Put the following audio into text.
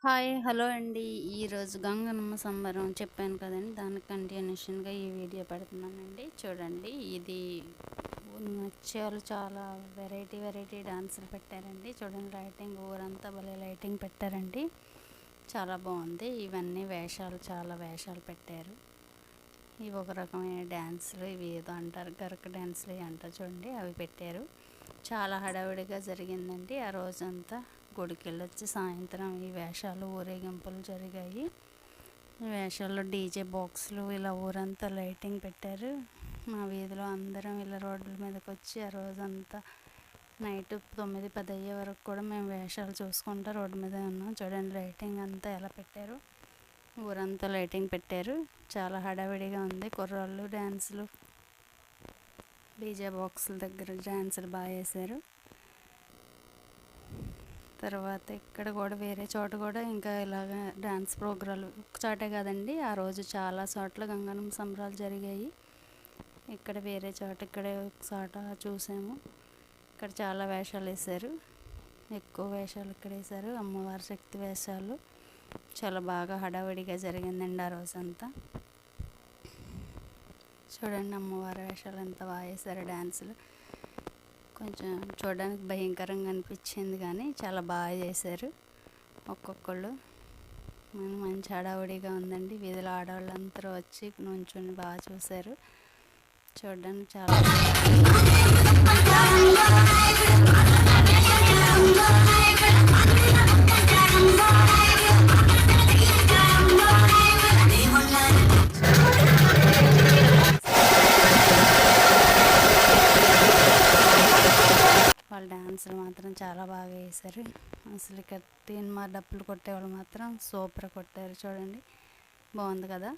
Hi hello అండి. ఈరోజు గంగనమ్మ సంబరం చెప్పాను కదండి, దానికి కంటిన్యూషన్గా ఈ వీడియో పెడుతున్నానండి. చూడండి, ఇది నృత్యాలు చాలా వెరైటీ డాన్సులు పెట్టారండి. చూడండి, లైటింగ్ ఊరంతా భలే లైటింగ్ పెట్టారండి, చాలా బాగుంది. ఇవన్నీ వేషాలు, చాలా వేషాలు పెట్టారు. ఇవి ఒక రకమైన డ్యాన్సులు, ఇవి ఏదో అంటారు గరక డ్యాన్సులు అంటారు చూడండి, అవి పెట్టారు. చాలా హడావిడిగా జరిగిందండి ఆ రోజంతా. గుడికి వెళ్ళొచ్చి సాయంత్రం ఈ వేషాలు ఊరేగింపులు జరిగాయి. ఈ వేషాల్లో డీజే బాక్సులు ఇలా ఊరంతా లైటింగ్ పెట్టారు. మా వీధిలో అందరం ఇలా రోడ్ల మీదకి వచ్చి ఆ రోజంతా నైట్ 9-10 అయ్యే వరకు కూడా మేము వేషాలు చూసుకుంటూ రోడ్డు మీద ఉన్నాం. చూడండి, లైటింగ్ అంతా ఎలా పెట్టారు, ఊరంతా లైటింగ్ పెట్టారు. చాలా హడావిడిగా ఉంది. కుర్రాళ్ళు డ్యాన్సులు, డీజే బాక్సుల దగ్గర డ్యాన్సులు బాగా వేశారు. తర్వాత ఇక్కడ కూడా వేరే చోట కూడా ఇంకా ఇలాగ డ్యాన్స్ ప్రోగ్రాలు ఒక చోటే కాదండి, ఆ రోజు చాలా చోట్ల గంగనమ్మ సంబరాలు జరిగాయి. ఇక్కడ వేరే చోట, ఇక్కడే ఒక చోట చూసాము. ఇక్కడ చాలా వేషాలు వేశారు, ఎక్కువ వేషాలు ఇక్కడ వేశారు. అమ్మవారి శక్తి వేషాలు చాలా బాగా హడావిడిగా జరిగిందండి ఆ రోజంతా. చూడండి, అమ్మవారి వేషాలు ఎంత బాగా వేశారు. డ్యాన్సులు కొంచెం చూడడానికి భయంకరంగా అనిపించింది, కానీ చాలా బాగా చేశారు ఒక్కొక్కళ్ళు. మంచి హడావుడిగా ఉందండి. వీధిలో ఆడవాళ్ళందరూ వచ్చి నుంచుని బాగా చూశారు. చూడడానికి చాలా వాళ్ళ డ్యాన్సులు మాత్రం చాలా బాగా వేశారు. అసలు ఇక్కడ తీన్మార్ డప్పులు కొట్టేవాళ్ళు మాత్రం సూపర్ కొట్టారు. చూడండి, బాగుంది కదా.